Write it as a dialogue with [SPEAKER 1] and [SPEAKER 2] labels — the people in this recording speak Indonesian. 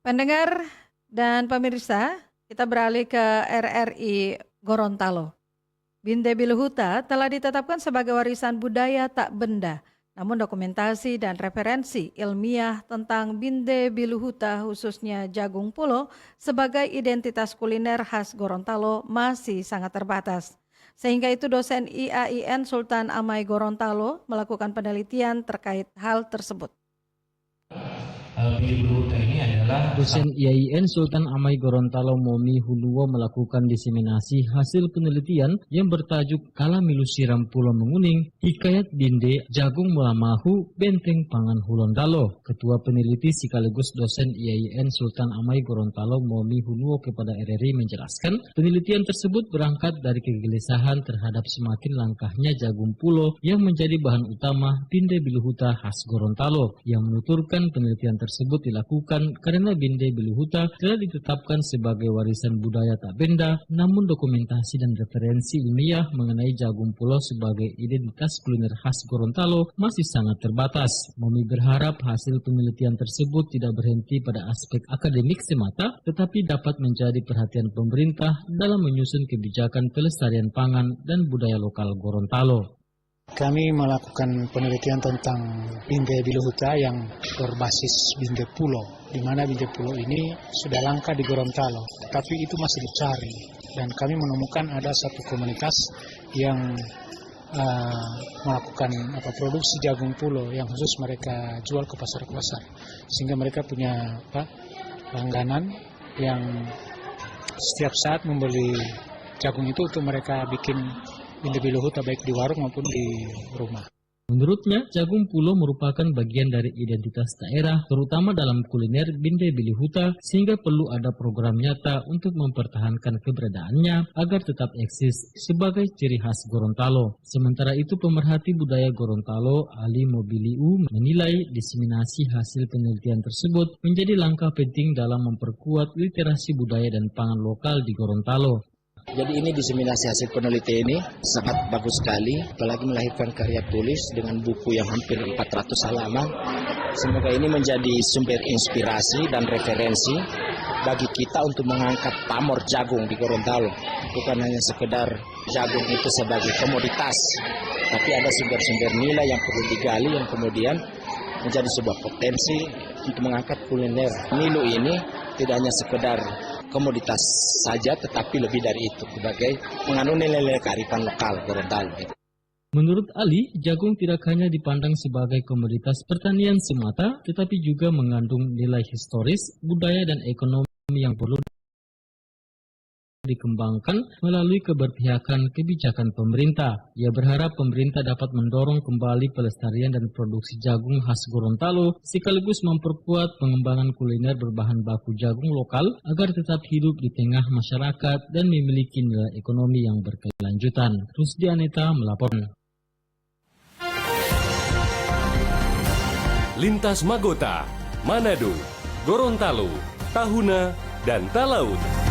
[SPEAKER 1] Pendengar dan pemirsa, kita beralih ke RRI Gorontalo. Binde Biluhuta telah ditetapkan sebagai warisan budaya tak benda. Namun dokumentasi dan referensi ilmiah tentang Binde Biluhuta khususnya jagung pulo sebagai identitas kuliner khas Gorontalo masih sangat terbatas. Sehingga itu dosen IAIN Sultan Amai Gorontalo melakukan penelitian terkait hal tersebut.
[SPEAKER 2] Binde Biluhuta ini adalah
[SPEAKER 3] dosen IAIN Sultan Amai Gorontalo Momi Huluwo melakukan diseminasi hasil penelitian yang bertajuk Kala Milu Siram Pulo Menguning, Hikayat Binde Jagung Mulamahu Benteng Pangan Hulondalo. Ketua peneliti sekaligus dosen IAIN Sultan Amai Gorontalo Momi Huluwo kepada RRI menjelaskan, penelitian tersebut berangkat dari kegelisahan terhadap semakin langkahnya jagung pulo yang menjadi bahan utama Binde Biluhuta khas Gorontalo, yang menuturkan penelitian tersebut dilakukan karena Binde Biluhuta telah ditetapkan sebagai warisan budaya tak benda, namun dokumentasi dan referensi ilmiah mengenai jagung pulo sebagai identitas kuliner khas Gorontalo masih sangat terbatas. Momi berharap hasil penelitian tersebut tidak berhenti pada aspek akademik semata, tetapi dapat menjadi perhatian pemerintah dalam menyusun kebijakan pelestarian pangan dan budaya lokal Gorontalo.
[SPEAKER 4] Kami melakukan penelitian tentang Binde Biluhuta yang berbasis Binde Pulo, di mana Binde Pulo ini sudah langka di Gorontalo, tetapi itu masih dicari. Dan kami menemukan ada satu komunitas yang melakukan produksi jagung pulo yang khusus mereka jual ke pasar-pasar, sehingga mereka punya langganan yang setiap saat membeli jagung itu untuk mereka bikin Binde Biluhuta baik di warung maupun di rumah.
[SPEAKER 3] Menurutnya, jagung pulo merupakan bagian dari identitas daerah, terutama dalam kuliner Binde Biluhuta, sehingga perlu ada program nyata untuk mempertahankan keberadaannya agar tetap eksis sebagai ciri khas Gorontalo. Sementara itu, pemerhati budaya Gorontalo, Ali Mobiliu, menilai diseminasi hasil penelitian tersebut menjadi langkah penting dalam memperkuat literasi budaya dan pangan lokal di Gorontalo.
[SPEAKER 5] Jadi ini diseminasi hasil penelitian ini sangat bagus sekali, apalagi melahirkan karya tulis dengan buku yang hampir 400 halaman. Semoga ini menjadi sumber inspirasi dan referensi bagi kita untuk mengangkat pamor jagung di Gorontalo. Bukan hanya sekedar jagung itu sebagai komoditas, tapi ada sumber-sumber nilai yang perlu digali yang kemudian menjadi sebuah potensi untuk mengangkat kuliner. Milu ini tidak hanya sekedar komoditas saja, tetapi lebih dari itu sebagai mengandung nilai-nilai kearifan lokal Gorontalo.
[SPEAKER 3] Menurut Ali, jagung tidak hanya dipandang sebagai komoditas pertanian semata, tetapi juga mengandung nilai historis, budaya dan ekonomi yang perlu dikembangkan melalui keberpihakan kebijakan pemerintah. Ia berharap pemerintah dapat mendorong kembali pelestarian dan produksi jagung khas Gorontalo, sekaligus memperkuat pengembangan kuliner berbahan baku jagung lokal agar tetap hidup di tengah masyarakat dan memiliki nilai ekonomi yang berkelanjutan. Rusdi Aneta melaporkan.
[SPEAKER 6] Lintas Magota, Manado, Gorontalo, Tahuna, dan Talaut.